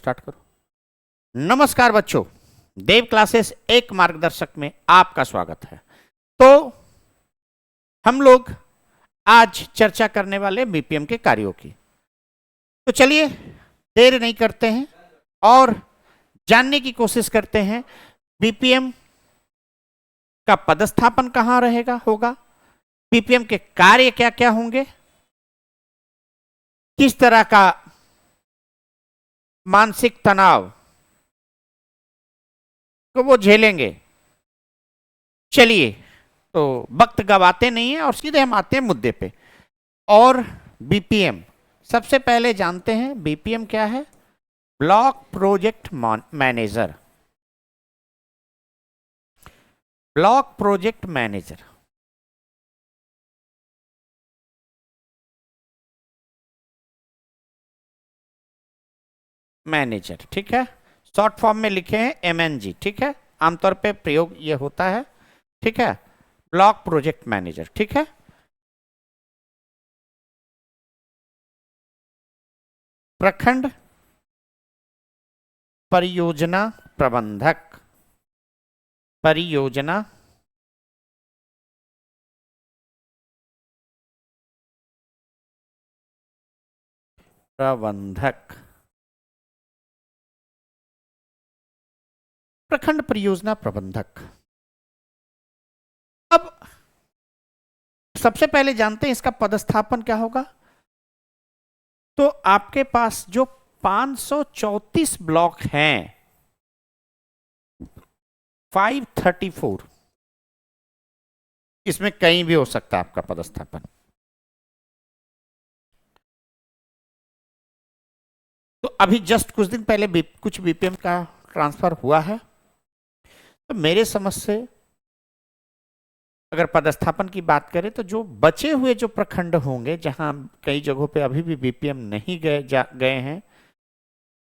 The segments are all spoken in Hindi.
स्टार्ट करो। नमस्कार बच्चों, देव क्लासेस एक मार्गदर्शक में आपका स्वागत है। तो हम लोग आज चर्चा करने वाले बीपीएम के कार्यों की। तो चलिए देर नहीं करते हैं और जानने की कोशिश करते हैं बीपीएम का पदस्थापन कहां होगा, बीपीएम के कार्य क्या क्या होंगे, किस तरह का मानसिक तनाव को वो झेलेंगे। चलिए तो वक्त गवाते नहीं है और सीधे हम आते हैं मुद्दे पे। और बीपीएम सबसे पहले जानते हैं बीपीएम क्या है। Block project manager. Block project manager manager ठीक है, शॉर्ट फॉर्म में लिखे हैं एमएनजी। ठीक है, आमतौर पे प्रयोग ये होता है। ठीक है, ब्लॉक प्रोजेक्ट मैनेजर। ठीक है, प्रखंड परियोजना प्रबंधक। परियोजना प्रबंधक, प्रखंड परियोजना प्रबंधक। अब सबसे पहले जानते हैं इसका पदस्थापन क्या होगा। तो आपके पास जो 534 ब्लॉक हैं, 534, इसमें कहीं भी हो सकता है आपका पदस्थापन। तो अभी जस्ट कुछ दिन पहले कुछ बीपीएम का ट्रांसफर हुआ है। तो मेरे समझ से अगर पदस्थापन की बात करें तो जो बचे हुए जो प्रखंड होंगे, जहां कई जगहों पे अभी भी बीपीएम नहीं गए हैं,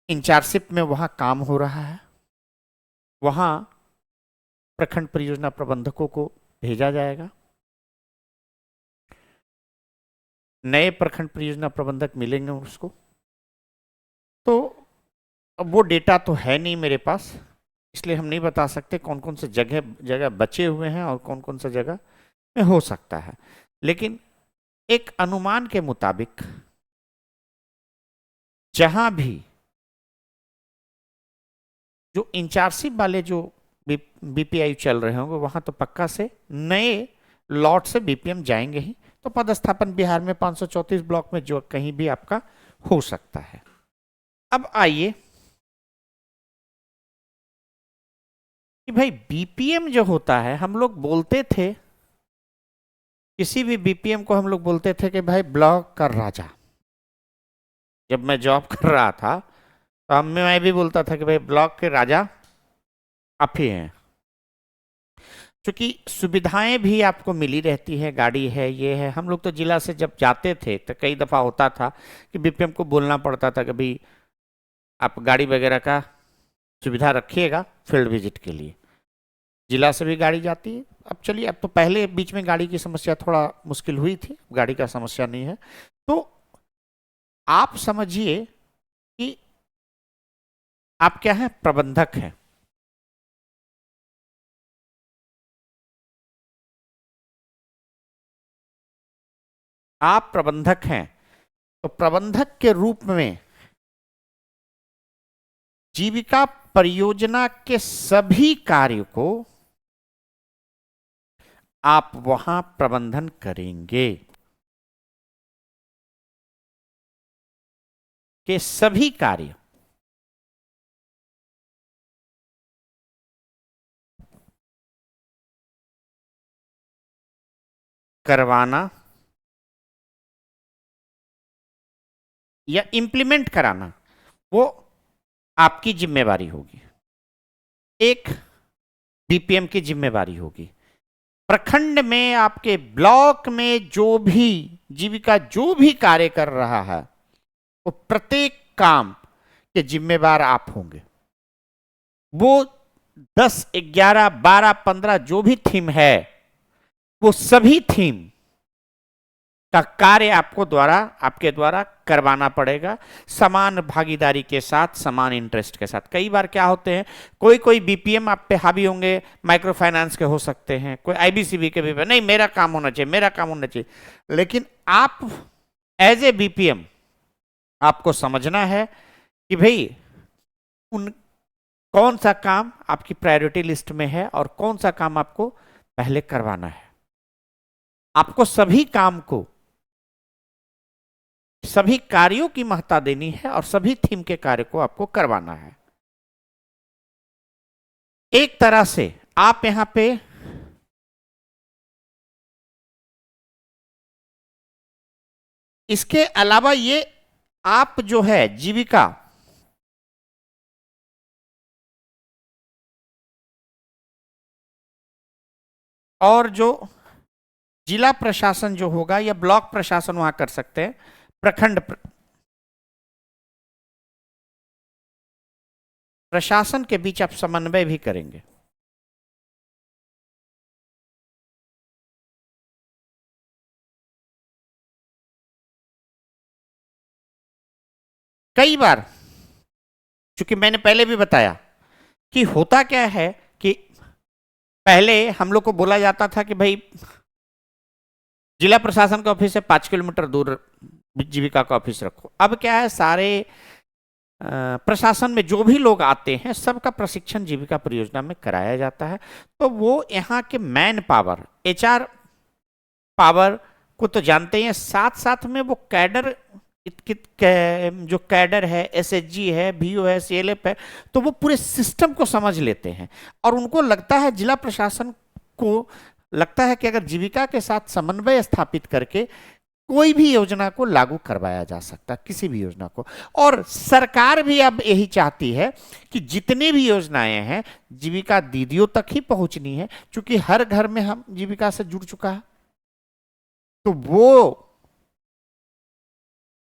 इंचार्जशिप में वहां काम हो रहा है, वहां प्रखंड परियोजना प्रबंधकों को भेजा जाएगा। नए प्रखंड परियोजना प्रबंधक मिलेंगे उसको। तो अब वो डेटा तो है नहीं मेरे पास, इसलिए हम नहीं बता सकते कौन कौन से जगह बचे हुए हैं और कौन कौन सा जगह में हो सकता है। लेकिन एक अनुमान के मुताबिक जहां भी जो इंचार्जशिप वाले जो बीपीआई चल रहे होंगे, वहां तो पक्का से नए लॉट से बीपीएम जाएंगे ही। तो पदस्थापन बिहार में 534 ब्लॉक में जो कहीं भी आपका हो सकता है। अब आइए कि भाई बीपीएम जो होता है, हम लोग बोलते थे, किसी भी बीपीएम को हम लोग बोलते थे कि भाई ब्लॉक का राजा। जब मैं जॉब कर रहा था तो मैं भी बोलता था कि भाई ब्लॉक के राजा आप ही हैं। क्योंकि सुविधाएं भी आपको मिली रहती है, गाड़ी है, ये है। हम लोग तो जिला से जब जाते थे तो कई दफ़ा होता था कि बीपीएम को बोलना पड़ता था कि भाई आप गाड़ी वगैरह का सुविधा रखिएगा फील्ड विजिट के लिए। जिला से भी गाड़ी जाती है। अब चलिए, अब तो पहले बीच में गाड़ी की समस्या थोड़ा मुश्किल हुई थी, गाड़ी का समस्या नहीं है। तो आप समझिए कि आप क्या हैं, प्रबंधक हैं। आप प्रबंधक हैं, तो प्रबंधक के रूप में जीविका परियोजना के सभी कार्य को आप वहां प्रबंधन करेंगे, के सभी कार्य। करवाना या इंप्लीमेंट कराना वो आपकी जिम्मेवारी होगी, एक बीपीएम की जिम्मेवारी होगी। प्रखंड में, आपके ब्लॉक में जो भी जीविका जो भी कार्य कर रहा है, वो प्रत्येक काम के जिम्मेवार आप होंगे। वो 10, 11, 12, 15 जो भी थीम है, वो सभी थीम का कार्य आपके द्वारा करवाना पड़ेगा, समान भागीदारी के साथ, समान इंटरेस्ट के साथ। कई बार क्या होते हैं, कोई कोई बीपीएम आप पे हावी होंगे, माइक्रो फाइनेंस के हो सकते हैं, कोई आईबीसीबी के भी, नहीं मेरा काम होना चाहिए, मेरा काम होना चाहिए। लेकिन आप एज ए बीपीएम आपको समझना है कि भाई उन कौन सा काम आपकी प्रायोरिटी लिस्ट में है और कौन सा काम आपको पहले करवाना है। आपको सभी काम को, सभी कार्यों की महत्ता देनी है और सभी थीम के कार्य को आपको करवाना है। एक तरह से आप यहां पे इसके अलावा ये आप जो है जीविका और जो जिला प्रशासन जो होगा या ब्लॉक प्रशासन वहां कर सकते हैं, प्रखंड प्रशासन के बीच आप समन्वय भी करेंगे। कई बार, चूंकि मैंने पहले भी बताया कि होता क्या है कि पहले हम लोग को बोला जाता था कि भाई जिला प्रशासन का ऑफिस है 5 किलोमीटर दूर जीविका का ऑफिस रखो। अब क्या है, सारे प्रशासन में जो भी लोग आते हैं सबका प्रशिक्षण जीविका परियोजना में कराया जाता है। तो वो यहाँ के मैन पावर, एचआर पावर को तो जानते हैं, साथ साथ में वो कैडर, जो कैडर है, एसएचजी है, बीओ है, सीएलएफ है, तो वो पूरे सिस्टम को समझ लेते हैं। और उनको लगता है, जिला प्रशासन को लगता है कि अगर जीविका के साथ समन्वय स्थापित करके कोई भी योजना को लागू करवाया जा सकता, किसी भी योजना को। और सरकार भी अब यही चाहती है कि जितनी भी योजनाएं हैं जीविका दीदियों तक ही पहुंचनी है, क्योंकि हर घर में हम जीविका से जुड़ चुका है। तो वो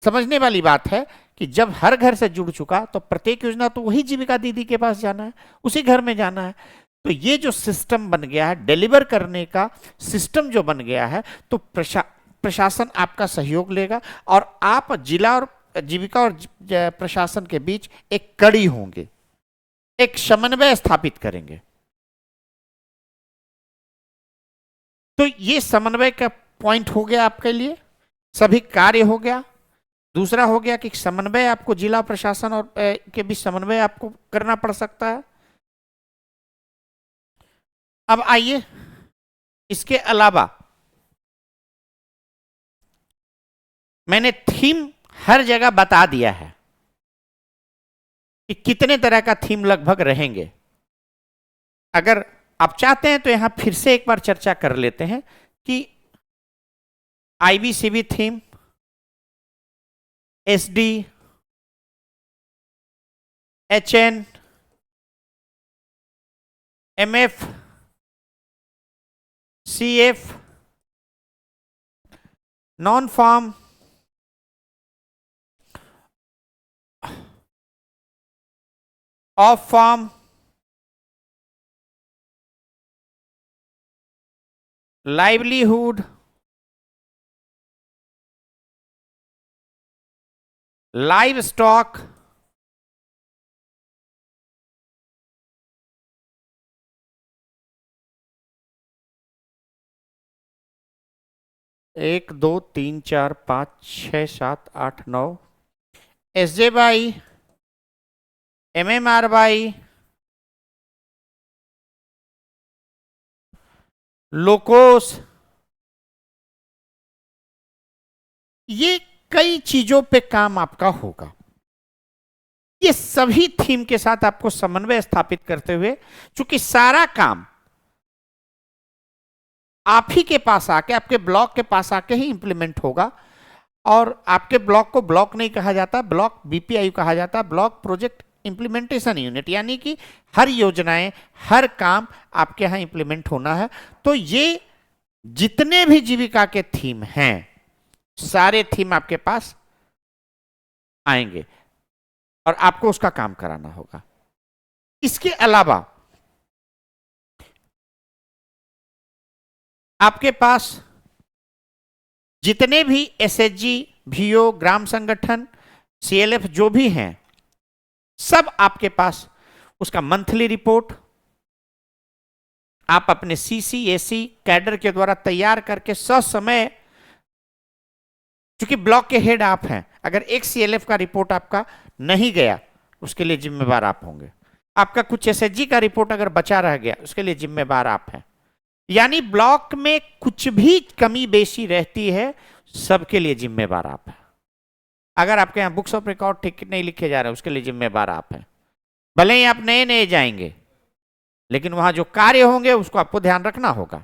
समझने वाली बात है कि जब हर घर से जुड़ चुका तो प्रत्येक योजना तो वही जीविका दीदी के पास जाना है, उसी घर में जाना है। तो ये जो सिस्टम बन गया है, डिलीवर करने का सिस्टम जो बन गया है, तो प्रशासन आपका सहयोग लेगा और आप जिला और जीविका और प्रशासन के बीच एक कड़ी होंगे, एक समन्वय स्थापित करेंगे। तो ये समन्वय का पॉइंट हो गया आपके लिए, सभी कार्य हो गया। दूसरा हो गया कि समन्वय आपको जिला प्रशासन और के बीच समन्वय आपको करना पड़ सकता है। अब आइए, इसके अलावा मैंने थीम हर जगह बता दिया है कि कितने तरह का थीम लगभग रहेंगे। अगर आप चाहते हैं तो यहां फिर से एक बार चर्चा कर लेते हैं कि IBCB theme, SD, HN, MF, CF, non farm, off farm, livelihood, livestock, एक दो तीन चार पाँच छः सात आठ नौ, एसजे बाई, एमएमआर बाई, लोकोस, ये कई चीजों पे काम आपका होगा। ये सभी थीम के साथ आपको समन्वय स्थापित करते हुए, चूंकि सारा काम आप ही के पास आके, आपके ब्लॉक के पास आके ही इंप्लीमेंट होगा। और आपके ब्लॉक को ब्लॉक नहीं कहा जाता, ब्लॉक बीपीआई कहा जाता, ब्लॉक प्रोजेक्ट इंप्लीमेंटेशन यूनिट, यानी कि हर योजनाएं, हर काम आपके यहां इंप्लीमेंट होना है। तो ये जितने भी जीविका के थीम हैं, सारे थीम आपके पास आएंगे और आपको उसका काम कराना होगा। इसके अलावा आपके पास जितने भी एसएचजी वीओ, ग्राम संगठन, सीएलएफ जो भी हैं, सब आपके पास उसका मंथली रिपोर्ट आप अपने सीसी एसी कैडर के द्वारा तैयार करके ससमय, क्योंकि ब्लॉक के हेड आप हैं, अगर एक सीएलएफ का रिपोर्ट आपका नहीं गया उसके लिए जिम्मेवार आप होंगे। आपका कुछ एसएचजी का रिपोर्ट अगर बचा रह गया उसके लिए जिम्मेवार आप हैं। यानी ब्लॉक में कुछ भी कमी बेशी रहती है सबके लिए जिम्मेवार आप हैं। अगर आपके यहां बुक्स ऑफ रिकॉर्ड ठीक नहीं लिखे जा रहे उसके लिए जिम्मेवार आप हैं। भले ही आप नए नए जाएंगे लेकिन वहां जो कार्य होंगे उसको आपको ध्यान रखना होगा।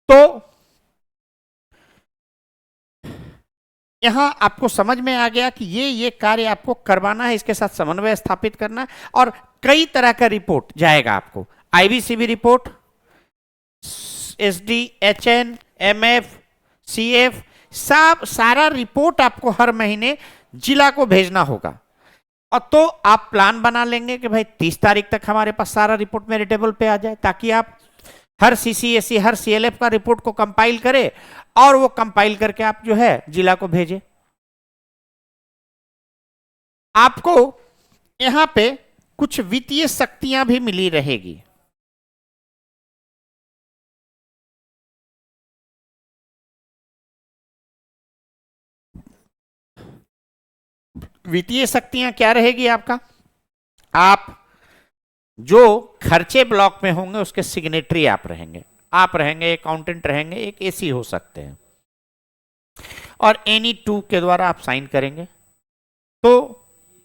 तो यहां आपको समझ में आ गया कि ये कार्य आपको करवाना है, इसके साथ समन्वय स्थापित करना है। और कई तरह का रिपोर्ट जाएगा आपको, IVCB report, SD, HN, MF, CF, सब सारा रिपोर्ट आपको हर महीने जिला को भेजना होगा। और तो आप प्लान बना लेंगे कि भाई 30 तारीख तक हमारे पास सारा रिपोर्ट मेरे टेबल पे आ जाए, ताकि आप हर सीसीएससी, हर सीएलएफ का रिपोर्ट को कंपाइल करें और वो कंपाइल करके आप जो है जिला को भेजें। आपको यहां पे कुछ वित्तीय शक्तियां भी मिली रहेगी। वित्तीय शक्तियां क्या रहेगी आपका? आप जो खर्चे ब्लॉक में होंगे उसके सिग्नेटरी आप रहेंगे, अकाउंटेंट रहेंगे, एक एसी हो सकते हैं, और एनी टू के द्वारा आप साइन करेंगे। तो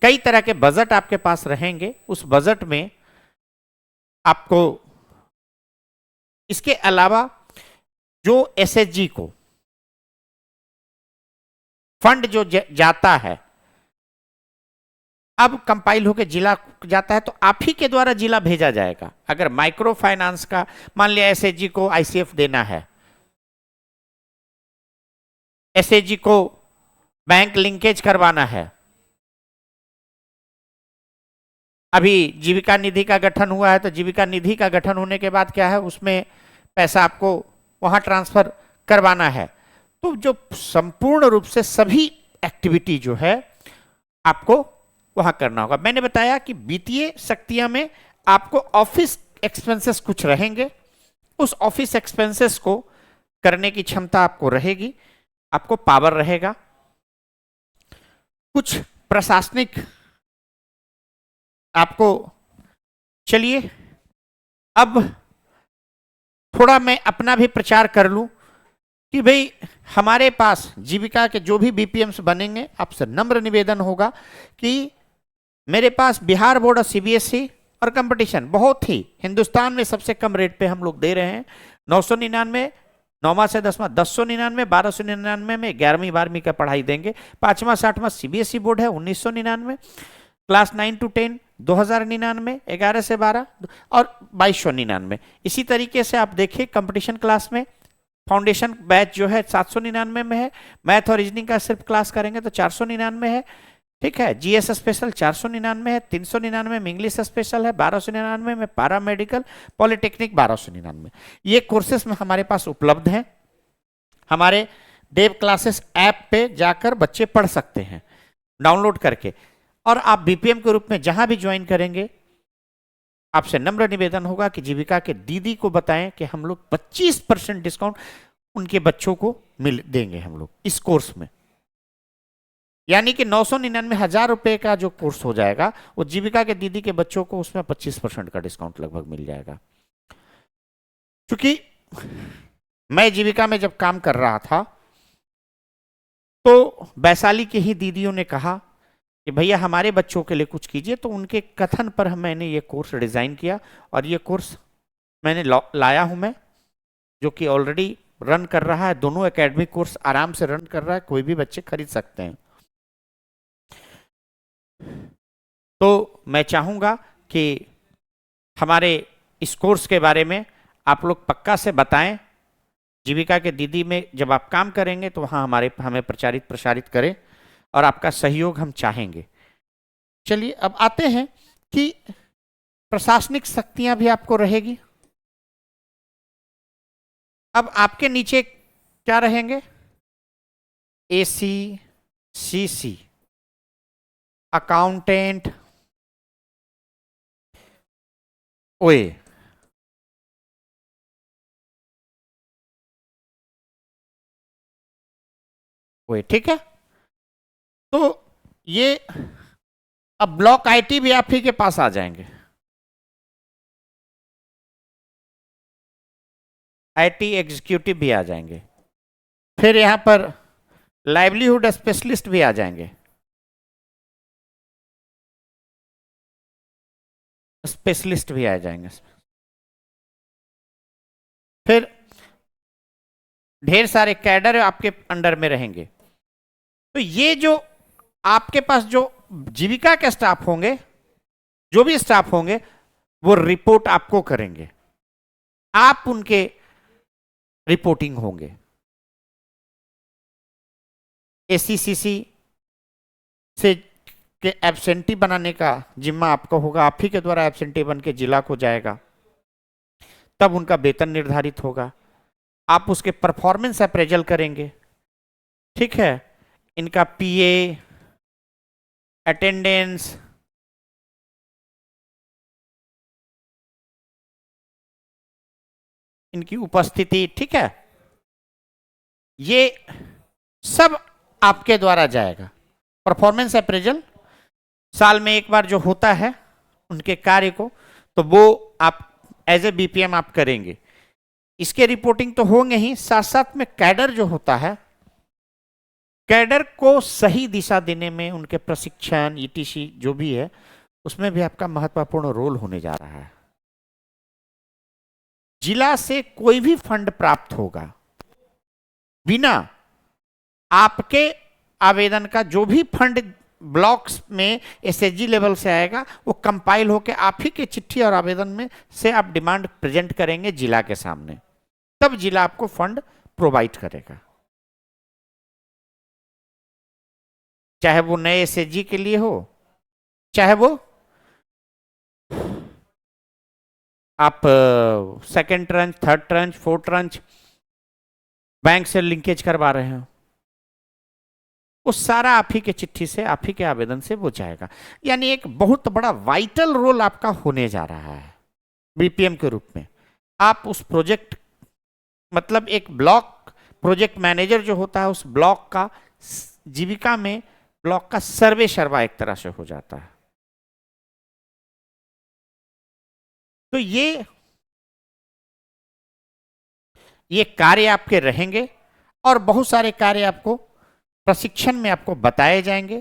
कई तरह के बजट आपके पास रहेंगे। उस बजट में आपको इसके अलावा जो एसएचजी को फंड जो जाता है, अब कंपाइल होकर जिला जाता है तो आप ही के द्वारा जिला भेजा जाएगा। अगर माइक्रो फाइनेंस का मान लिया एसएचजी को आईसीएफ देना है, एसएचजी को बैंक लिंकेज करवाना है, अभी जीविका निधि का गठन हुआ है तो जीविका निधि का गठन होने के बाद क्या है, उसमें पैसा आपको वहां ट्रांसफर करवाना है। तो जो संपूर्ण रूप से सभी एक्टिविटी जो है आपको वहां करना होगा। मैंने बताया कि वित्तीय शक्तियां में आपको ऑफिस एक्सपेंसेस कुछ रहेंगे, उस ऑफिस एक्सपेंसेस को करने की क्षमता आपको रहेगी, आपको पावर रहेगा। कुछ प्रशासनिक आपको, चलिए अब थोड़ा मैं अपना भी प्रचार कर लूं कि भाई हमारे पास जीविका के जो भी बीपीएम्स बनेंगे, आपसे नम्र निवेदन होगा कि मेरे पास बिहार बोर्ड और सीबीएसई और कंपटीशन बहुत ही हिंदुस्तान में सबसे कम रेट पे हम लोग दे रहे हैं। 999, 9वां से 10वां 1099, 1299 में 11वीं 12वीं का पढ़ाई देंगे। 5वां 6वां सीबीएसई बोर्ड है 1999, क्लास 9 to 10 2099, 11 से 12 और 2299। इसी तरीके से आप देखिए कंपटीशन क्लास में फाउंडेशन बैच जो है 799 में है, मैथ और रीजनिंग का सिर्फ क्लास करेंगे तो 499 है, ठीक है। जीएस स्पेशल 499 है, 399 में इंग्लिश स्पेशल है, 1299 में पैरा मेडिकल, पॉलिटेक्निक 1299। ये कोर्सेस में हमारे पास उपलब्ध हैं। हमारे देव क्लासेस ऐप पे जाकर बच्चे पढ़ सकते हैं डाउनलोड करके, और आप बीपीएम के रूप में जहां भी ज्वाइन करेंगे, आपसे नम्र निवेदन होगा कि जीविका के दीदी को बताएं कि हम लोग 25% डिस्काउंट उनके बच्चों को मिल देंगे हम लोग इस कोर्स में। यानी कि 999 हजार रुपए का जो कोर्स हो जाएगा वो जीविका के दीदी के बच्चों को उसमें 25% का डिस्काउंट लगभग मिल जाएगा। क्योंकि मैं जीविका में जब काम कर रहा था तो वैशाली की ही दीदियों ने कहा कि भैया हमारे बच्चों के लिए कुछ कीजिए, तो उनके कथन पर मैंने ये कोर्स डिजाइन किया और ये कोर्स मैंने लाया हूं मैं, जो कि ऑलरेडी रन कर रहा है। दोनों एकेडमिक कोर्स आराम से रन कर रहा है, कोई भी बच्चे खरीद सकते हैं। तो मैं चाहूंगा कि हमारे इस कोर्स के बारे में आप लोग पक्का से बताएं। जीविका के दीदी में जब आप काम करेंगे तो वहां हमें प्रसारित करें और आपका सहयोग हम चाहेंगे। चलिए अब आते हैं कि प्रशासनिक शक्तियां भी आपको रहेगी। अब आपके नीचे क्या रहेंगे? एसी सीसी अकाउंटेंट ओए, ओए, ठीक है। तो ये अब ब्लॉक आईटी भी आप ही के पास आ जाएंगे, आईटी एग्जीक्यूटिव भी आ जाएंगे, फिर यहां पर लाइवलीहुड स्पेशलिस्ट भी आ जाएंगे, स्पेशलिस्ट भी आ जाएंगे, फिर ढेर सारे कैडर आपके अंडर में रहेंगे। तो ये जो आपके पास जो जीविका के स्टाफ होंगे, जो भी स्टाफ होंगे, वो रिपोर्ट आपको करेंगे, आप उनके रिपोर्टिंग होंगे। एसीसीसी से के एब्सेंटी बनाने का जिम्मा आपका होगा, आप ही के द्वारा एब्सेंटी बन के जिला को जाएगा, तब उनका वेतन निर्धारित होगा, आप उसके परफॉर्मेंस अप्रेजल करेंगे, ठीक है। इनका पीए, अटेंडेंस, इनकी उपस्थिति, ठीक है, ये सब आपके द्वारा जाएगा। परफॉर्मेंस अप्रेजल साल में एक बार जो होता है उनके कार्य को, तो वो आप एज ए बीपीएम आप करेंगे। इसके रिपोर्टिंग तो होंगे ही, साथ साथ में कैडर जो होता है, कैडर को सही दिशा देने में उनके प्रशिक्षण ईटीसी जो भी है, उसमें भी आपका महत्वपूर्ण रोल होने जा रहा है। जिला से कोई भी फंड प्राप्त होगा बिना आपके आवेदन का, जो भी फंड ब्लॉक्स में एसएचजी लेवल से आएगा, वो कंपाइल होकर आप ही के चिट्ठी और आवेदन में से आप डिमांड प्रेजेंट करेंगे जिला के सामने, तब जिला आपको फंड प्रोवाइड करेगा। चाहे वो नए एसएचजी के लिए हो, चाहे वो आप second tranche, third tranche, fourth tranche bank से लिंकेज करवा रहे हैं, वो सारा आप ही के चिट्ठी से, आप ही के आवेदन से वो जाएगा। यानी एक बहुत बड़ा वाइटल रोल आपका होने जा रहा है बीपीएम के रूप में। आप उस प्रोजेक्ट, मतलब एक ब्लॉक प्रोजेक्ट मैनेजर जो होता है, उस ब्लॉक का जीविका में ब्लॉक का सर्वे सर्वा एक तरह से हो जाता है। तो ये कार्य आपके रहेंगे और बहुत सारे कार्य आपको प्रशिक्षण में आपको बताए जाएंगे।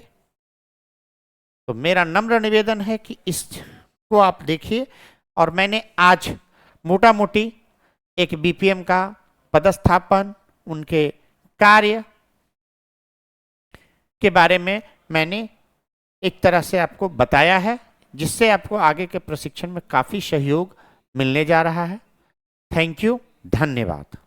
तो मेरा नम्र निवेदन है कि इसको आप देखिए। और मैंने आज मोटा मोटी एक बीपीएम का पदस्थापन, उनके कार्य के बारे में मैंने एक तरह से आपको बताया है, जिससे आपको आगे के प्रशिक्षण में काफी सहयोग मिलने जा रहा है। थैंक यू, धन्यवाद।